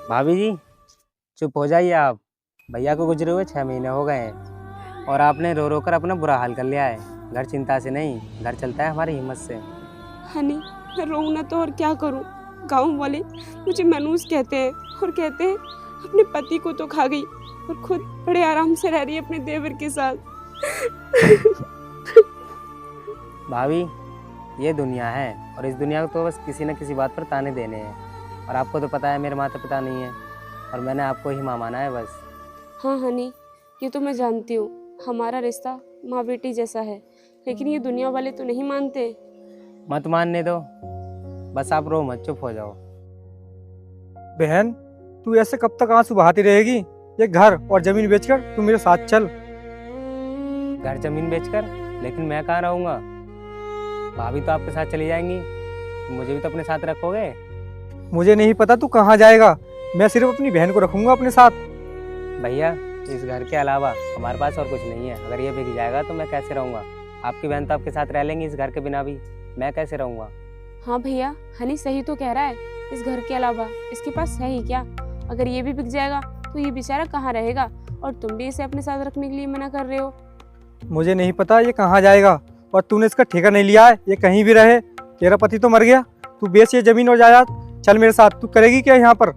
भाभी जी चुप हो जाइए आप। भैया को गुजरे हुए 6 महीने हो गए हैं और आपने रो रो कर अपना बुरा हाल कर लिया है। घर चिंता से नहीं, घर चलता है हमारी हिम्मत से। हनी, मैं रोऊं ना तो और क्या करूं। गांव वाले मुझे मनूस कहते हैं और कहते हैं अपने पति को तो खा गई और खुद बड़े आराम से रह रही है अपने देवर के साथ। भाभी ये दुनिया है और इस दुनिया को तो बस किसी न किसी बात पर ताने देने हैं। और आपको तो पता है मेरे माता पिता नहीं है और मैंने आपको ही माँ माना है बस। हाँ हनी, ये तो मैं जानती हूँ, हमारा रिश्ता माँ बेटी जैसा है, लेकिन ये दुनिया वाले तो नहीं मानते। मत मानने दो, बस आप रो मत, चुप हो जाओ। बहन, तू ऐसे कब तक आंसू बहाती रहेगी? ये घर और जमीन बेचकर तू मेरे साथ चल। घर जमीन बेचकर? लेकिन मैं कहाँ रहूँगा? भाभी तो आपके साथ चली जाएंगी, मुझे भी तो अपने साथ रखोगे? मुझे नहीं पता तू कहाँ जाएगा, मैं सिर्फ अपनी बहन को रखूंगा अपने साथ। भैया इस घर के अलावा हमारे पास और कुछ नहीं है। अगर ये बिक जाएगा तो मैं कैसे रहूँगा? आपकी बहन तो आपके साथ रह लेंगी इस घर के बिना भी, मैं कैसे रहूँगा? हाँ भैया, हनी सही तो कह रहा है, इस घर के अलावा इसके पास है ही क्या। अगर ये भी बिक जाएगा तो ये बेचारा कहाँ रहेगा, और तुम भी इसे अपने साथ रखने के लिए मना कर रहे हो। मुझे नहीं पता ये कहाँ जाएगा और तूने इसका ठेका नहीं लिया है, ये कहीं भी रहे। तेरा पति तो मर गया, तू बेच ये जमीन और जायदाद, चल मेरे साथ। तू करेगी क्या यहाँ पर?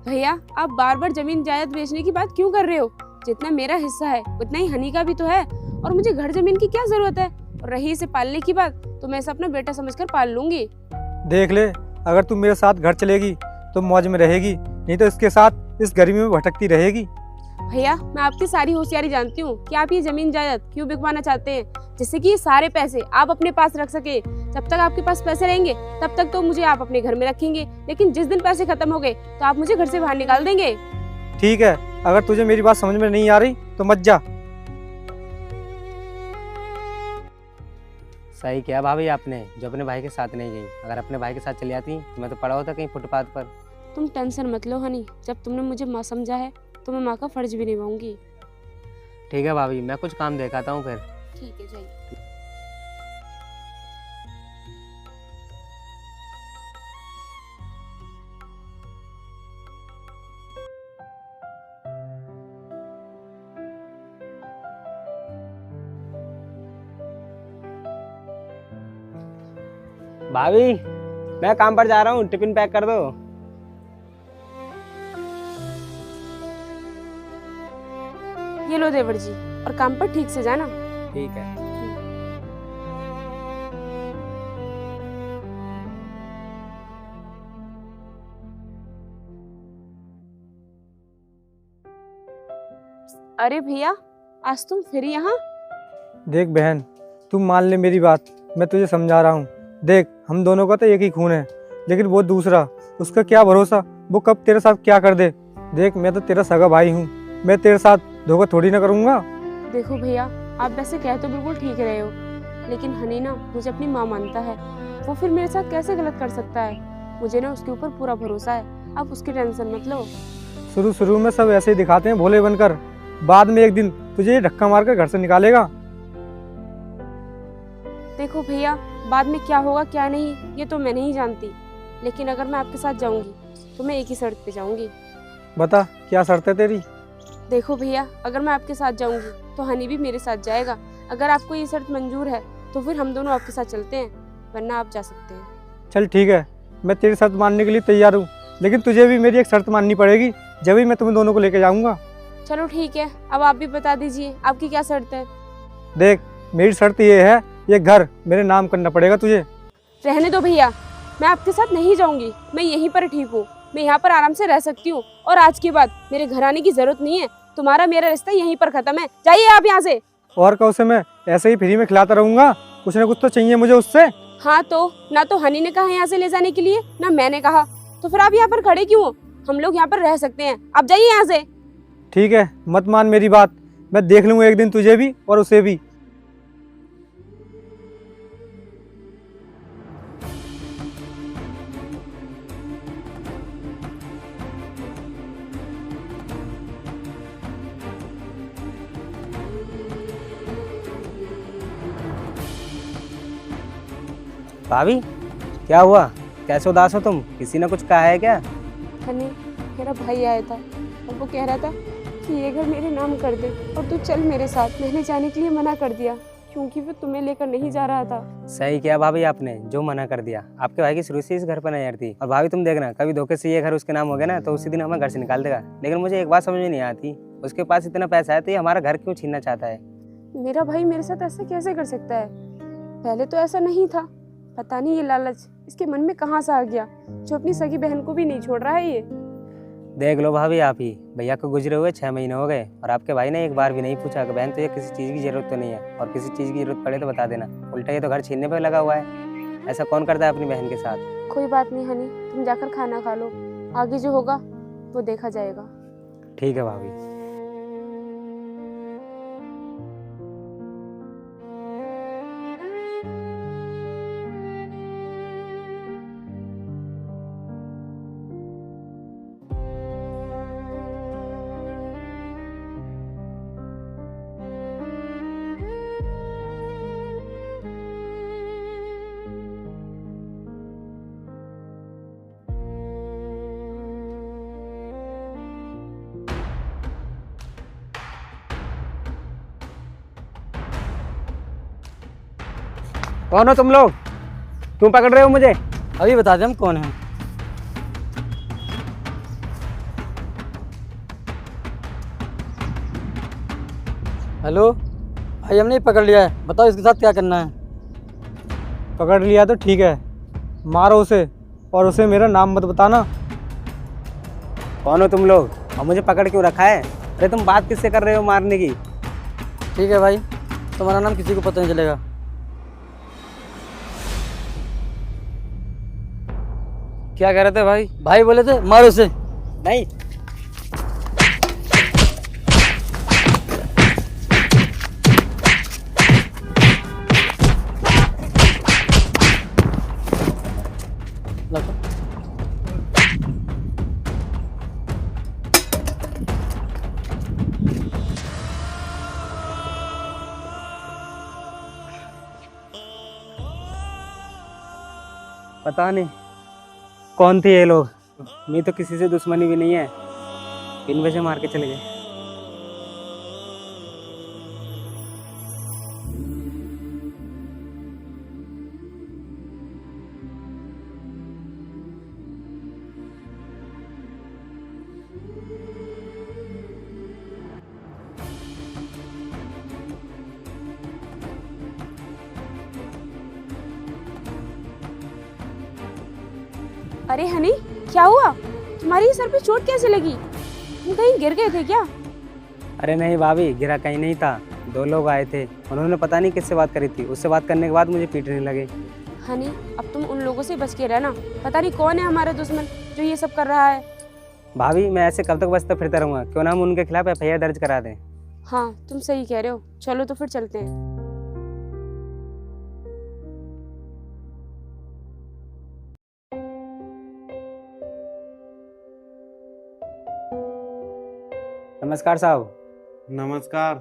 भैया आप बार बार जमीन जायदाद बेचने की बात क्यों कर रहे हो? जितना मेरा हिस्सा है उतना ही हनी का भी तो है, और मुझे घर जमीन की क्या जरूरत है। और रही इसे पालने की बात, तो मैं इसे अपना बेटा समझकर पाल लूंगी। देख ले, अगर तू मेरे साथ घर चलेगी तो मौज में रहेगी, नहीं तो इसके साथ इस गर्मी में भटकती रहेगी। भैया मैं आपकी सारी होशियारी जानती हूँ कि आप ये जमीन जायदाद क्यों बिकवाना चाहते हैं, जिससे कि ये सारे पैसे आप अपने पास रख सके। जब तक आपके पास पैसे रहेंगे तब तक तो मुझे आप अपने घर में रखेंगे, लेकिन जिस दिन पैसे खत्म हो गए तो आप मुझे घर से बाहर निकाल देंगे। ठीक है, अगर तुझे मेरी बात समझ में नहीं आ रही तो मत जा। सही किया भाभी आपने जो अपने भाई के साथ नहीं गई। अगर अपने भाई के साथ चली जाती तो मैं तो पड़ा होता कहीं फुटपाथ पर। तुम टेंशन मत लो हनी, जब तुमने मुझे माँ समझा है तो मैं माँ का फर्ज भी निभाऊंगी। ठीक है भाभी, मैं कुछ काम दिखाता हूँ फिर। ठीक है जाइए। भाभी मैं काम पर जा रहा हूँ, टिफिन पैक कर दो। ये लो देवर जी, और काम पर ठीक से जाना। ठीक है। अरे भैया, आज तुम फिर यहाँ? देख बहन, तू मान ले मेरी बात, मैं तुझे समझा रहा हूँ। देख, हम दोनों का तो एक ही खून है, लेकिन वो दूसरा, उसका क्या भरोसा वो कब तेरे साथ क्या कर दे। देख, मैं तो तेरा सगा भाई हूँ, मैं तेरे साथ धोखा थोड़ी ना करूँगा। देखो भैया, आप वैसे कह तो बिल्कुल ठीक रहे हो, लेकिन हनी ना मुझे अपनी माँ मानता है, वो फिर मेरे साथ कैसे गलत कर सकता है। मुझे ना उसके ऊपर पूरा भरोसा है, आप उसकी टेंशन मत लो। शुरू में सब ऐसे ही दिखाते हैं भोले बनकर, बाद में एक दिन तुझे ये धक्का मारकर घर से निकालेगा। देखो भैया, बाद में क्या होगा क्या नहीं ये तो मैं नहीं जानती, लेकिन अगर मैं आपके साथ जाऊंगी तो मैं एक ही शर्त पे जाऊंगी। बता, क्या शर्त है तेरी? देखो भैया, अगर मैं आपके साथ जाऊंगी तो हनी भी मेरे साथ जाएगा। अगर आपको ये शर्त मंजूर है तो फिर हम दोनों आपके साथ चलते हैं, वरना आप जा सकते हैं। चल ठीक है, मैं तेरी शर्त मानने के लिए तैयार हूँ, लेकिन तुझे भी मेरी एक शर्त माननी पड़ेगी, जब ही मैं तुम्हें दोनों को लेकर जाऊँगा। चलो ठीक है, अब आप भी बता दीजिए आपकी क्या शर्त है। देख, मेरी शर्त ये है, ये घर मेरे नाम करना पड़ेगा तुझे। रहने दो भैया, मैं आपके साथ नहीं जाऊंगी, मैं यहीं पर ठीक हूँ, मैं यहाँ पर आराम से रह सकती हूँ, और आज के बाद मेरे घर आने की जरूरत नहीं है। तुम्हारा मेरा रिश्ता यहीं पर खत्म है, जाइए आप यहाँ से। और कौन से मैं ऐसे ही फ्री में खिलाता रहूंगा? कुछ ना कुछ तो चाहिए मुझे उससे। हाँ तो ना तो हनी ने कहा यहाँ से ले जाने के लिए, ना मैंने कहा, तो फिर आप यहाँ पर खड़े क्यों हो? हम लोग यहाँ पर रह सकते हैं, आप जाइए यहाँ से। ठीक है, मत मान मेरी बात, मैं देख लूँगा एक दिन तुझे भी और उसे भी। भाभी क्या हुआ, कैसे उदास हो तुम? किसी ने कुछ कहा है क्या? हनी, मेरा भाई आया था और वो कह रहा था कि ये घर मेरे नाम कर दे और तू चल मेरे साथ। मैंने जाने के लिए मना कर दिया क्योंकि वो तुम्हें लेकर नहीं जा रहा था। सही किया भाभी आपने, जो मना कर दिया। आपके भाई की शुरू से इस घर पर नजर थी। और भाभी तुम देखना, कभी धोखे से ये घर उसके नाम हो गया ना तो उसी दिन हमें घर से निकाल देगा। लेकिन मुझे एक बात समझ में नहीं आती, उसके पास इतना पैसा है तो ये हमारा घर क्यों छीनना चाहता है? मेरा भाई मेरे साथ ऐसा कैसे कर सकता है? पहले तो ऐसा नहीं था, पता नहीं ये लालच इसके मन में कहाँ से आ गया, जो अपनी सगी बहन को भी नहीं छोड़ रहा है ये। देख लो भाभी आप ही, भैया को गुजरे हुए 6 महीने हो गए और आपके भाई ने एक बार भी नहीं पूछा कि बहन तुझे किसी चीज़ की जरूरत तो नहीं है, और किसी चीज़ की जरूरत पड़े तो बता देना। उल्टा ये तो घर छीनने पे लगा हुआ है। ऐसा कौन करता है अपनी बहन के साथ? कोई बात नहीं हनी, तुम जाकर खाना खा लो, आगे जो होगा वो देखा जाएगा। ठीक है भाभी। कौन हो तुम लोग? क्यों पकड़ रहे हो मुझे? अभी बता दे हम कौन हैं। हेलो भाई, हमने पकड़ लिया है, बताओ इसके साथ क्या करना है। पकड़ लिया तो ठीक है, मारो उसे और उसे मेरा नाम मत बताना। कौन हो तुम लोग और मुझे पकड़ क्यों रखा है? अरे तुम बात किससे कर रहे हो मारने की? ठीक है भाई, तुम्हारा नाम किसी को पता नहीं चलेगा। क्या कह रहे थे भाई? भाई बोले थे मारो उसे। नहीं, लगो। पता नहीं कौन थे ये लोग। मेरी तो किसी से दुश्मनी भी नहीं है, इन वजह मार के चले गए। अरे हनी, क्या हुआ? तुम्हारी सर पे चोट कैसे लगी? तुम कहीं गिर गए थे क्या? अरे नहीं भाभी, गिरा कहीं नहीं था। 2 लोग आए थे, उन्होंने पता नहीं किससे बात करी थी। उससे बात करने के बाद मुझे पीटने लगे। हनी, अब तुम उन लोगों से बच के रहना, पता नहीं कौन है हमारा दुश्मन जो ये सब कर रहा है। भाभी मैं ऐसे कब तक बचता फिरता रहूँगा? क्यों ना हम उनके खिलाफ FIR दर्ज करा दें। हाँ तुम सही कह रहे हो, चलो तो फिर चलते हैं। नमस्कार साहब। नमस्कार,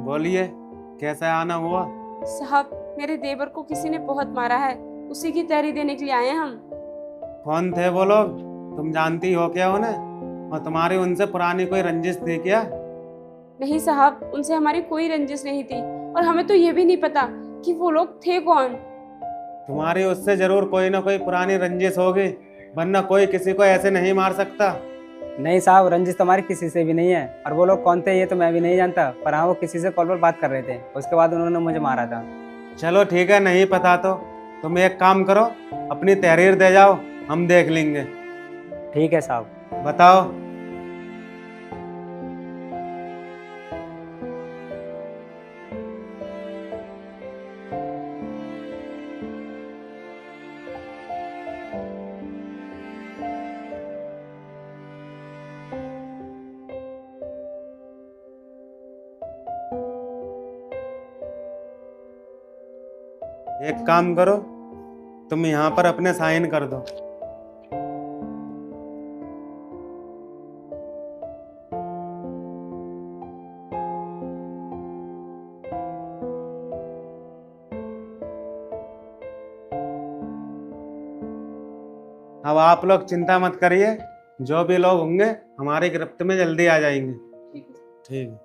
बोलिए कैसा आना हुआ? साहब, मेरे देवर को किसी ने बहुत मारा है, उसी की तहरीर देने के लिए आए हैं हम। कौन थे वो लोग? तुम जानती हो क्या उन्हें? और तुम्हारी उनसे पुरानी कोई रंजिश थी क्या? नहीं साहब, उनसे हमारी कोई रंजिश नहीं थी और हमें तो ये भी नहीं पता कि वो लोग थे कौन। तुम्हारी उससे जरूर कोई ना कोई पुरानी रंजिश होगी, वरना कोई किसी को ऐसे नहीं मार सकता। नहीं साहब, रंजिश तुम्हारी किसी से भी नहीं है। और वो लोग कौन थे ये तो मैं भी नहीं जानता, पर हाँ वो किसी से कॉल पर बात कर रहे थे, उसके बाद उन्होंने मुझे मारा था। चलो ठीक है, नहीं पता तो तुम एक काम करो, अपनी तहरीर दे जाओ, हम देख लेंगे। ठीक है साहब। बताओ। एक काम करो, तुम यहाँ पर अपने साइन कर दो। अब आप लोग चिंता मत करिए, जो भी लोग होंगे हमारी गिरफ्त में जल्दी आ जाएंगे। ठीक है।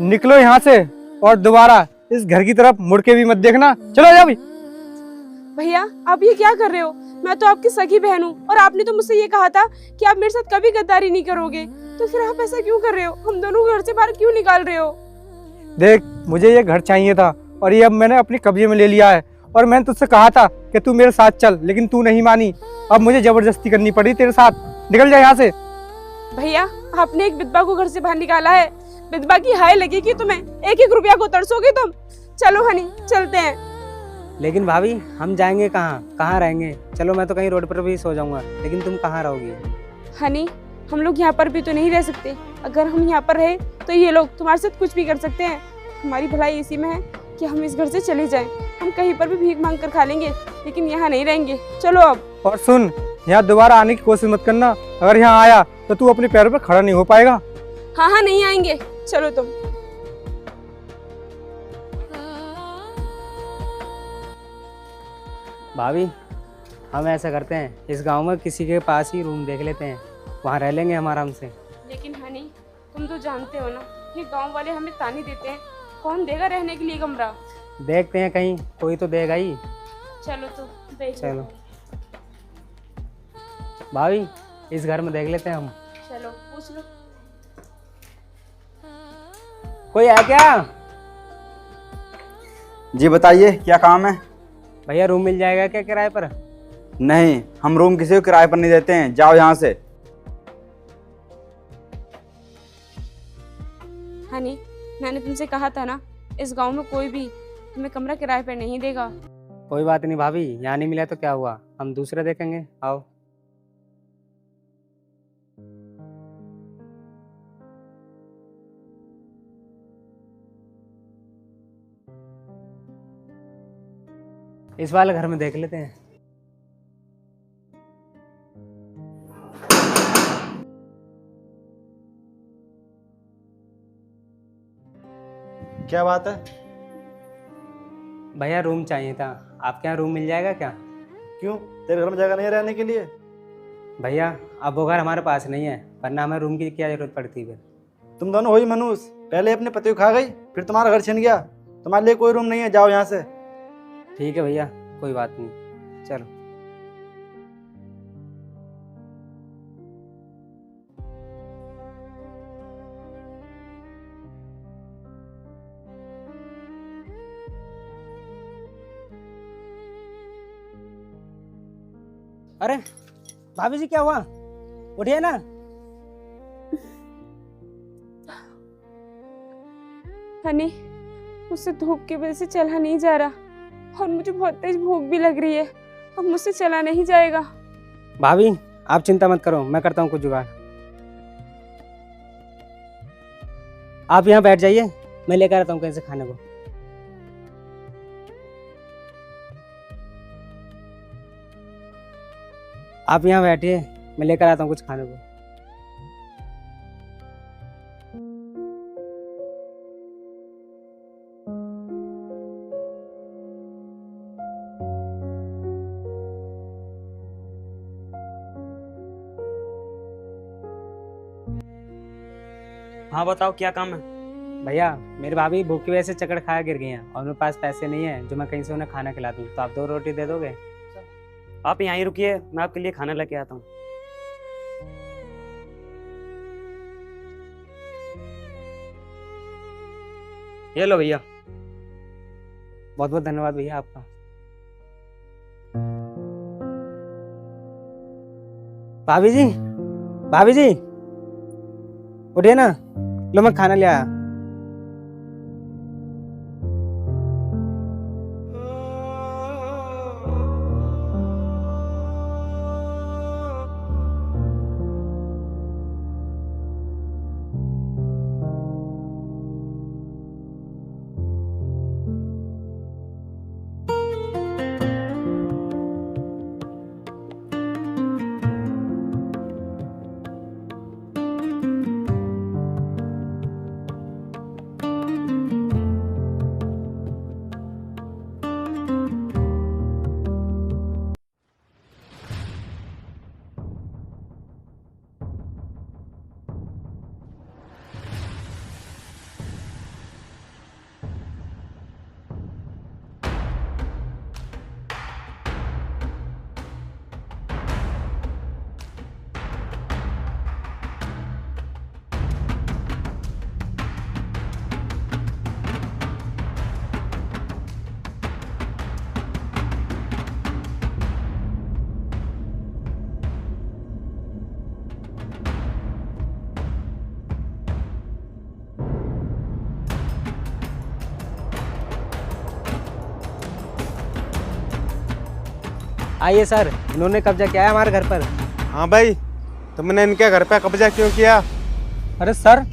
निकलो यहाँ से और दोबारा इस घर की तरफ मुड़ के भी मत देखना। चलो जा भी। भैया आप ये क्या कर रहे हो? मैं तो आपकी सगी बहन हूँ और आपने तो मुझसे ये कहा था कि आप मेरे साथ कभी गद्दारी नहीं करोगे, तो फिर आप ऐसा क्यों कर रहे हो? हम दोनों को घर से बाहर क्यों निकाल रहे हो? देख, मुझे ये घर चाहिए था और ये अब मैंने अपने कब्जे में ले लिया है। और मैंने तुझसे कहा था कि तू मेरे साथ चल, लेकिन तू नहीं मानी। अब मुझे जबरदस्ती करनी पड़ी तेरे साथ। निकल जा यहाँ से। भैया आपने एक विधवा को घर से बाहर निकाला है, विधवा की हाय लगेगी तुम्हें, एक एक रुपया को तरसोगे तुम। चलो हनी चलते हैं। लेकिन भाभी हम जाएंगे कहाँ, कहाँ रहेंगे? चलो मैं तो कहीं रोड पर भी सो जाऊंगा, लेकिन तुम कहाँ रहोगी? हनी हम लोग यहाँ पर भी तो नहीं रह सकते। अगर हम यहाँ पर रहे तो ये लोग तुम्हारे साथ कुछ भी कर सकते हैं। हमारी भलाई इसी में है कि हम इस घर से चले जाएं। हम कहीं पर भी भीख मांग कर खा लेंगे, लेकिन यहाँ नहीं रहेंगे। चलो अब। और सुन, यहाँ दोबारा आने की कोशिश मत करना। अगर यहाँ आया तो तू अपने पैरों पर खड़ा नहीं हो पाएगा। हाँ हाँ नहीं आएंगे, चलो तुम। भाभी हम ऐसा करते हैं, इस गांव में किसी के पास ही रूम देख लेते हैं, वहाँ रह लेंगे हम आराम से। लेकिन हनी तुम तो जानते हो ना, ये गांव वाले हमें ताने देते हैं, कौन देगा रहने के लिए कमरा? देखते हैं, कहीं कोई तो देगा ही। चलो तो देख लो। चलो भाभी इस घर में देख लेते हैं हम। चलो पूछ लो। कोई है क्या? जी बताइए, क्या काम है? भैया रूम मिल जाएगा क्या किराए पर? नहीं, हम रूम किसी को किराए पर नहीं देते हैं। जाओ यहाँ से। हनी मैंने तुमसे कहा था ना, इस गांव में कोई भी हमें कमरा किराए पर नहीं देगा। कोई बात नहीं भाभी, यहाँ नहीं मिला तो क्या हुआ, हम दूसरे देखेंगे। आओ। इस वाले घर में देख लेते हैं। क्या बात है? भैया रूम चाहिए था, आपके यहाँ रूम मिल जाएगा क्या? क्यों, तेरे घर में जगह नहीं है रहने के लिए? भैया अब वो घर हमारे पास नहीं है, वरना हमें रूम की क्या जरूरत पड़ती है? तुम दोनों हो ही मनुष्य, पहले अपने पति को खा गई, फिर तुम्हारा घर छिन गया। तुम्हारे लिए कोई रूम नहीं है, जाओ यहाँ से। ठीक है भैया, कोई बात नहीं, चलो। अरे भाभी जी क्या हुआ? उठिए ना। हनी मुझसे धूप की वजह से चला नहीं जा रहा और मुझे बहुत तेज भूख भी लग रही है। अब मुझसे चला नहीं जाएगा। भाभी आप चिंता मत करो, मैं करता हूँ कुछ जुगाड़। आप यहाँ बैठ जाइए, मैं लेकर आता हूँ कहीं से खाने को। आप यहाँ बैठिए, मैं लेकर आता हूँ कुछ खाने को। हाँ बताओ क्या काम है? भैया मेरी भाभी भूख की वजह से चक्कर खाया गिर गई हैं और मेरे पास पैसे नहीं है जो मैं कहीं से उन्हें खाना खिला दूँ, तो आप 2 रोटी दे दोगे? आप यहीं रुकिए, मैं आपके लिए खाना लेके आता हूँ। ये लो भैया। बहुत बहुत धन्यवाद भैया आपका। भाभी जी, भाभी जी उठिए ना, लो मैं खाना ले आया। आइए सर, इन्होंने कब्जा किया है हमारे घर पर। हाँ भाई, तुमने इनके घर पे कब्जा क्यों किया? अरे सर,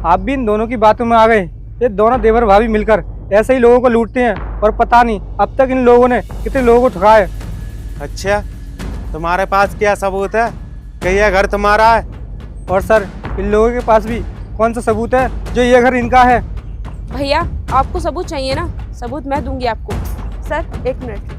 आप भी इन दोनों की बातों में आ गए। ये दोनों देवर भाभी मिलकर ऐसे ही लोगों को लूटते हैं और पता नहीं अब तक इन लोगों ने कितने लोगों को ठुकाया है। अच्छा, तुम्हारे पास क्या सबूत है कि यह घर तुम्हारा है? और सर, इन लोगों के पास भी कौन सा सबूत है जो ये घर इनका है? भैया आपको सबूत चाहिए ना, सबूत मैं दूंगी आपको। Sir 1 minute.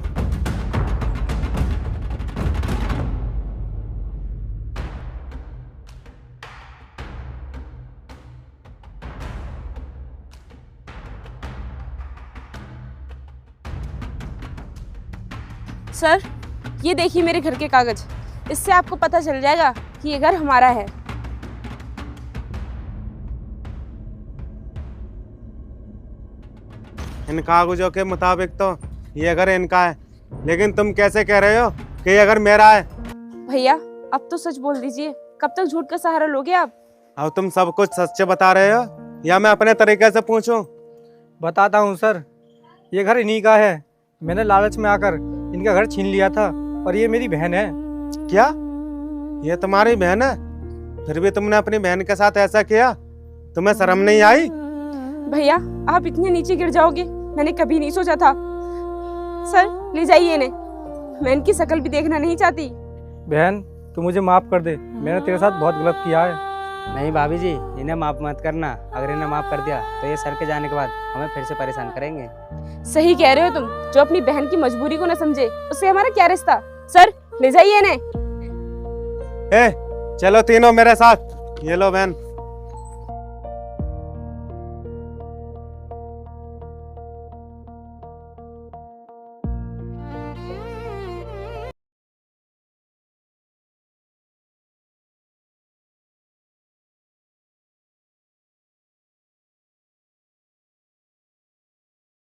सर ये देखिए मेरे घर के कागज, इससे आपको पता चल जाएगा कि ये घर हमारा है। इन कागजों के मुताबिक तो ये घर इनका है, लेकिन तुम कैसे कह रहे हो कि ये घर मेरा है? भैया अब तो सच बोल दीजिए, कब तक झूठ का सहारा लोगे आप? अब तुम सब कुछ सच बता रहे हो या मैं अपने तरीके से पूछूं? बताता हूँ सर, ये घर इन्हीं का है। मैंने लालच में आकर इनका घर छीन लिया था और ये मेरी बहन है। क्या ये तुम्हारी बहन है? फिर भी तुमने अपनी बहन के साथ ऐसा किया, तुम्हें शर्म नहीं आई? भैया आप इतने नीचे गिर जाओगे मैंने कभी नहीं सोचा था। सर ले जाइए इन्हें, मैं इनकी शक्ल भी देखना नहीं चाहती। बहन, तू मुझे माफ़ कर दे, मैंने तेरे साथ बहुत गलत किया है। नहीं भाभी जी, इन्हें माफ़ मत करना। अगर इन्हें माफ़ कर दिया तो ये सर के जाने के बाद हमें फिर से परेशान करेंगे। सही कह रहे हो तुम, जो अपनी बहन की मजबूरी को न समझे उससे हमारा क्या रिश्ता। सर ले जाइए इन्हें। ए, चलो तीनों मेरे साथ। ये लो बहन,